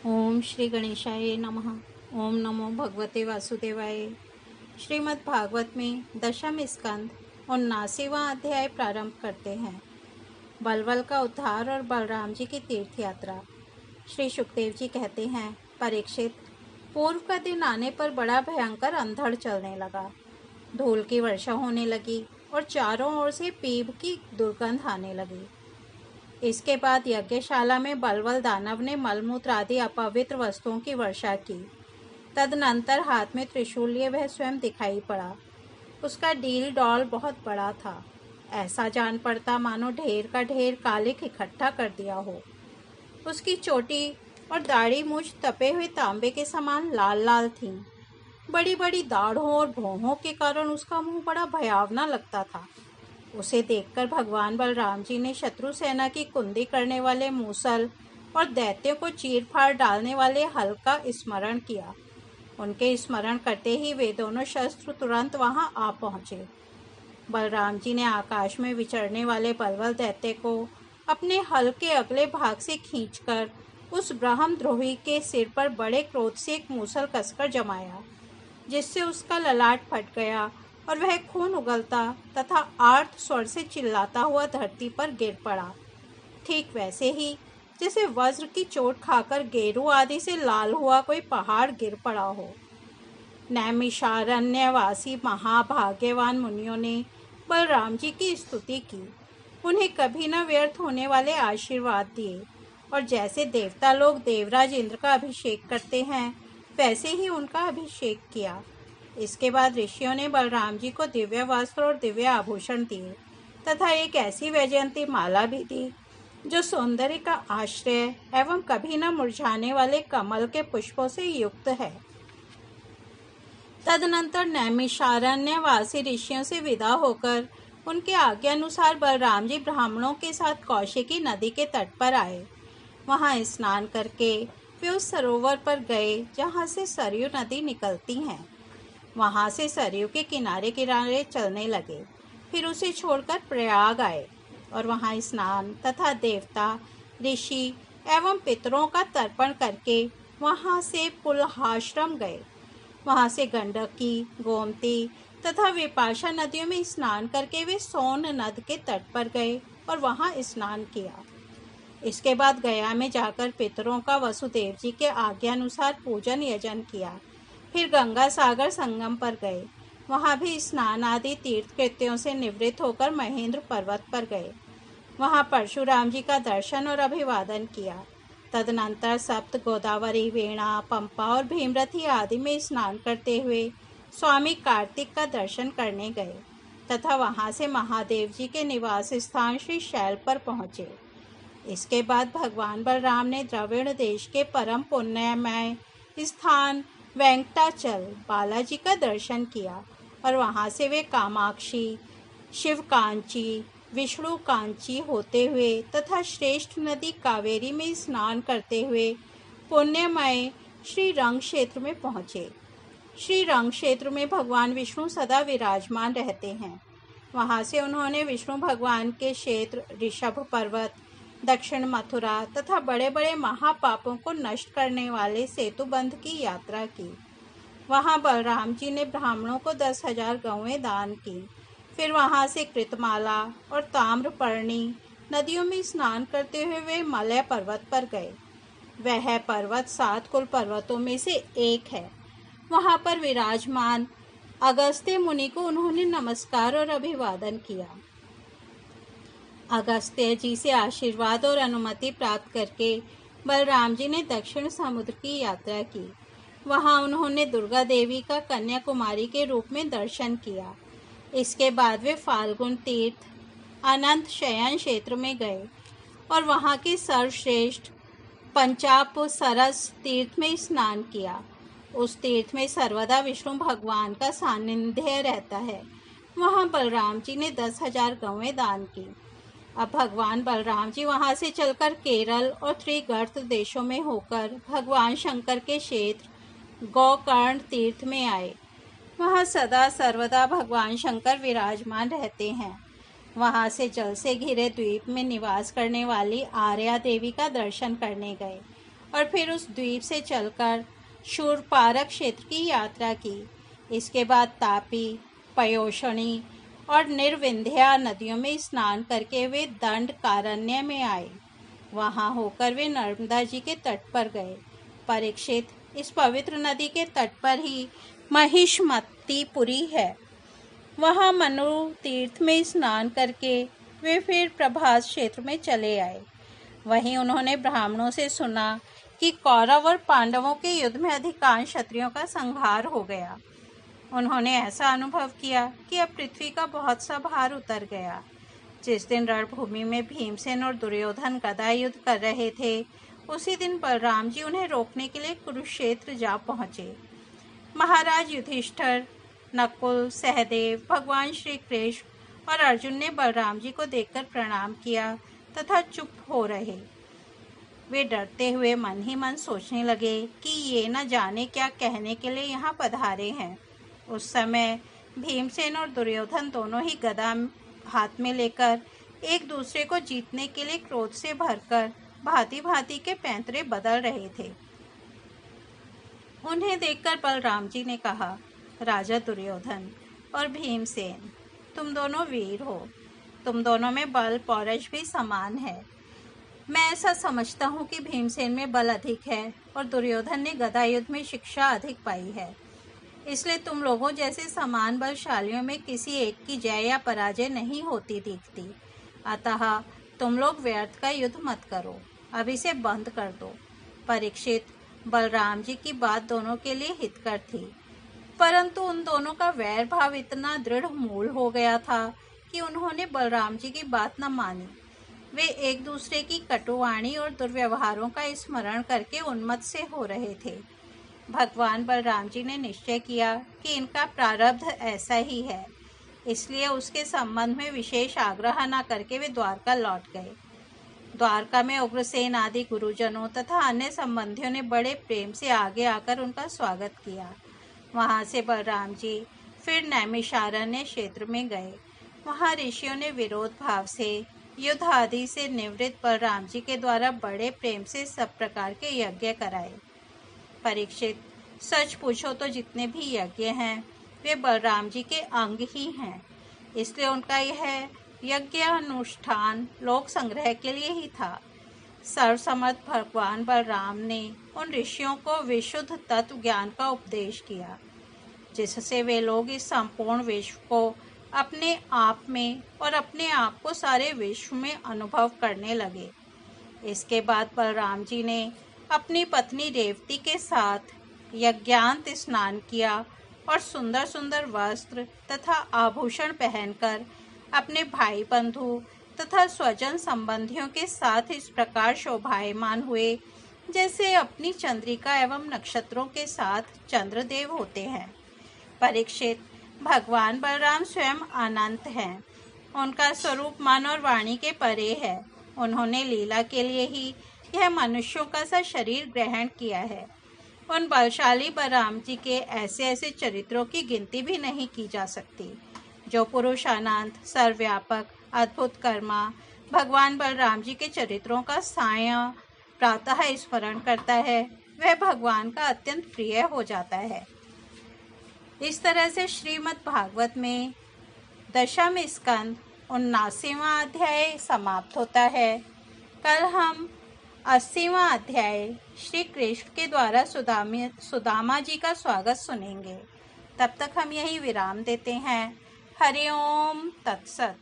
ओम श्री गणेशाय नमः। ओम नमो भगवते वासुदेवाय। श्रीमद् भागवत में दशम स्कंद 79वां अध्याय प्रारंभ करते हैं। बलवल का उद्धार और बलराम जी की तीर्थ यात्रा। श्री सुखदेव जी कहते हैं, परीक्षित, पूर्व का दिन आने पर बड़ा भयंकर अंधड़ चलने लगा। धूल की वर्षा होने लगी और चारों ओर से पीप की दुर्गंध आने लगी। इसके बाद यज्ञशाला में बलवल दानव ने मलमूत्र आदि अपवित्र वस्तुओं की वर्षा की। तदनंतर हाथ में त्रिशूल लिए वह स्वयं दिखाई पड़ा। उसका डील डॉल बहुत बड़ा था। ऐसा जान पड़ता मानो ढेर का ढेर कालिख इकट्ठा कर दिया हो। उसकी चोटी और दाढ़ी मूछ तपे हुए तांबे के समान लाल लाल थीं। बड़ी बड़ी दाढ़ों और भौहों के कारण उसका मुंह बड़ा भयावना लगता था। उसे देखकर भगवान बलराम जी ने शत्रु सेना की कुंदी करने वाले मूसल और दैत्यों को चीर फाड़ डालने वाले हल का स्मरण किया। उनके स्मरण करते ही वे दोनों शस्त्र तुरंत वहां आ पहुंचे। बलराम जी ने आकाश में विचरने वाले बलवल दैत्य को अपने हल के अगले भाग से खींचकर उस ब्रह्मद्रोही के सिर पर बड़े क्रोध से एक मूसल कसकर जमाया, जिससे उसका ललाट फट गया और वह खून उगलता तथा आर्त स्वर से चिल्लाता हुआ धरती पर गिर पड़ा। ठीक वैसे ही जैसे वज्र की चोट खाकर गेरू आदि से लाल हुआ कोई पहाड़ गिर पड़ा हो। नैमिषारण्यवासी महाभाग्यवान मुनियों ने बलराम जी की स्तुति की, उन्हें कभी न व्यर्थ होने वाले आशीर्वाद दिए और जैसे देवता लोग देवराज इंद्र का अभिषेक करते हैं वैसे ही उनका अभिषेक किया। इसके बाद ऋषियों ने बलराम जी को दिव्य वस्त्र और दिव्य आभूषण दिए तथा एक ऐसी वैजयंती माला भी दी जो सौंदर्य का आश्रय एवं कभी न मुरझाने वाले कमल के पुष्पों से युक्त है। तदनंतर नैमिषारण्यवासी ऋषियों से विदा होकर उनके आज्ञानुसार बलराम जी ब्राह्मणों के साथ कौशिकी नदी के तट पर आए। वहां स्नान करके वे उस सरोवर पर गए जहां से सरयू नदी निकलती हैं। वहां से सरयू के किनारे किनारे चलने लगे, फिर उसे छोड़कर प्रयाग आए और वहां स्नान तथा देवता, ऋषि एवं पितरों का तर्पण करके वहां से पुलहाश्रम गए। वहां से गंडकी, गोमती तथा विपाशा नदियों में स्नान करके वे सोन नद के तट पर गए और वहां स्नान किया। इसके बाद गया में जाकर पितरों का वसुदेव जी के आज्ञानुसार पूजन यजन किया। फिर गंगा सागर संगम पर गए। वहां भी स्नान आदि तीर्थ कृत्यों से निवृत्त होकर महेंद्र पर्वत पर गए। वहां परशुराम जी का दर्शन और अभिवादन किया। तदनंतर सप्त, गोदावरी, वेणा, पंपा और भीमरथी आदि में स्नान करते हुए स्वामी कार्तिक का दर्शन करने गए तथा वहां से महादेव जी के निवास स्थान श्री शैल पर पहुंचे। इसके बाद भगवान बलराम ने द्रविड़ देश के परम पुण्यमय स्थान वेंकटाचल बालाजी का दर्शन किया और वहां से वे कामाक्षी, शिवकांची, विष्णु कांची होते हुए तथा श्रेष्ठ नदी कावेरी में स्नान करते हुए पुण्यमय श्री रंग क्षेत्र में पहुँचे। श्री रंग क्षेत्र में भगवान विष्णु सदा विराजमान रहते हैं। वहां से उन्होंने विष्णु भगवान के क्षेत्र ऋषभ पर्वत, दक्षिण मथुरा तथा बड़े बड़े महापापों को नष्ट करने वाले सेतुबंध की यात्रा की। वहां बलराम जी ने ब्राह्मणों को 10,000 गौएं दान की। फिर वहां से कृतमाला और ताम्रपर्णी नदियों में स्नान करते हुए वे मलय पर्वत पर गए। वह पर्वत 7 कुल पर्वतों में से एक है। वहां पर विराजमान अगस्त्य मुनि को उन्होंने नमस्कार और अभिवादन किया। अगस्त्य जी से आशीर्वाद और अनुमति प्राप्त करके बलराम जी ने दक्षिण समुद्र की यात्रा की। वहां उन्होंने दुर्गा देवी का कन्याकुमारी के रूप में दर्शन किया। इसके बाद वे फाल्गुन तीर्थ अनंत शयन क्षेत्र में गए और वहां के सर्वश्रेष्ठ पंचाप सरस तीर्थ में स्नान किया। उस तीर्थ में सर्वदा विष्णु भगवान का सानिध्य रहता है। वहां बलराम जी ने 10,000 गौएं दान की। अब भगवान बलराम जी वहां से चलकर केरल और त्रिगर्त देशों में होकर भगवान शंकर के क्षेत्र गोकर्ण तीर्थ में आए। वहां सदा सर्वदा भगवान शंकर विराजमान रहते हैं। वहां से जल से घिरे द्वीप में निवास करने वाली आर्या देवी का दर्शन करने गए और फिर उस द्वीप से चलकर शूरपारक क्षेत्र की यात्रा की। इसके बाद तापी, पयोषणी और निर्विंध्या नदियों में स्नान करके वे दंडकारण्य में आए। वहां होकर वे नर्मदा जी के तट पर गए। परीक्षित, इस पवित्र नदी के तट पर ही महिष्मतीपुरी है। वहां मनु तीर्थ में स्नान करके वे फिर प्रभास क्षेत्र में चले आए। वहीं उन्होंने ब्राह्मणों से सुना कि कौरव और पांडवों के युद्ध में अधिकांश क्षत्रियों का संहार हो गया। उन्होंने ऐसा अनुभव किया कि अब पृथ्वी का बहुत सा भार उतर गया। जिस दिन रणभूमि में भीमसेन और दुर्योधन गदा युद्ध कर रहे थे, उसी दिन बलराम जी उन्हें रोकने के लिए कुरुक्षेत्र जा पहुंचे। महाराज युधिष्ठिर, नकुल, सहदेव, भगवान श्री कृष्ण और अर्जुन ने बलराम जी को देखकर प्रणाम किया तथा चुप हो रहे। वे डरते हुए मन ही मन सोचने लगे कि ये न जाने क्या कहने के लिए यहाँ पधारे हैं। उस समय भीमसेन और दुर्योधन दोनों ही गदा हाथ में लेकर एक दूसरे को जीतने के लिए क्रोध से भरकर भांति भांति के पैंतरे बदल रहे थे। उन्हें देखकर बलराम जी ने कहा, राजा दुर्योधन और भीमसेन, तुम दोनों वीर हो। तुम दोनों में बल पौरुष भी समान है। मैं ऐसा समझता हूँ कि भीमसेन में बल अधिक है और दुर्योधन ने गदा युद्ध में शिक्षा अधिक पाई है। इसलिए तुम लोगों जैसे समान बलशालियों में किसी एक की जय या पराजय नहीं होती दिखती। अतः तुम लोग व्यर्थ का युद्ध मत करो, अब इसे बंद कर दो। परीक्षित, बलराम जी की बात दोनों के लिए हितकर थी, परंतु उन दोनों का वैर भाव इतना दृढ़ मूल हो गया था कि उन्होंने बलराम जी की बात न मानी। वे एक दूसरे की कटुवाणी और दुर्व्यवहारों का स्मरण करके उन्मत्त से हो रहे थे। भगवान बलराम जी ने निश्चय किया कि इनका प्रारब्ध ऐसा ही है, इसलिए उसके संबंध में विशेष आग्रह न करके वे द्वारका लौट गए। द्वारका में उग्रसेन आदि गुरुजनों तथा अन्य संबंधियों ने बड़े प्रेम से आगे आकर उनका स्वागत किया। वहां से बलराम जी फिर नैमिषारण्य क्षेत्र में गए। वहां ऋषियों ने विरोध भाव से युद्ध आदि से निवृत्त बलराम जी के द्वारा बड़े प्रेम से सब प्रकार के यज्ञ कराए। परीक्षित, सच पूछो तो जितने भी यज्ञ हैं वे बलराम जी के अंग ही हैं, इसलिए उनका यह यज्ञ अनुष्ठान लोक संग्रह के लिए ही था। सर्वसमर्थ भगवान बलराम ने उन ऋषियों को विशुद्ध तत्व ज्ञान का उपदेश किया, जिससे वे लोग इस संपूर्ण विश्व को अपने आप में और अपने आप को सारे विश्व में अनुभव करने लगे। इसके बाद बलराम जी ने अपनी पत्नी रेवती के साथ यज्ञांत स्नान किया और सुंदर सुंदर वस्त्र तथा आभूषण पहनकर अपने भाई बंधु तथा स्वजन संबंधियों के साथ इस प्रकार शोभायमान हुए जैसे अपनी चंद्रिका एवं नक्षत्रों के साथ चंद्रदेव होते हैं। परीक्षित, भगवान बलराम स्वयं अनंत हैं। उनका स्वरूप मन और वाणी के परे है। उन्होंने लीला के लिए ही यह मनुष्यों का सा शरीर ग्रहण किया है। उन बलशाली बलराम जी के ऐसे ऐसे चरित्रों की गिनती भी नहीं की जा सकती। जो पुरुष अनंत, सर्वव्यापक, अद्भुत कर्मा भगवान बलराम जी के चरित्रों का सायं प्रातः स्मरण करता है, वह भगवान का अत्यंत प्रिय हो जाता है। इस तरह से श्रीमद् भागवत में दशम स्कंद 79वां अध्याय समाप्त होता है। कल हम 80वां अध्याय श्री कृष्ण के द्वारा सुदामा जी का स्वागत सुनेंगे। तब तक हम यही विराम देते हैं। हरि ओम तत्सत।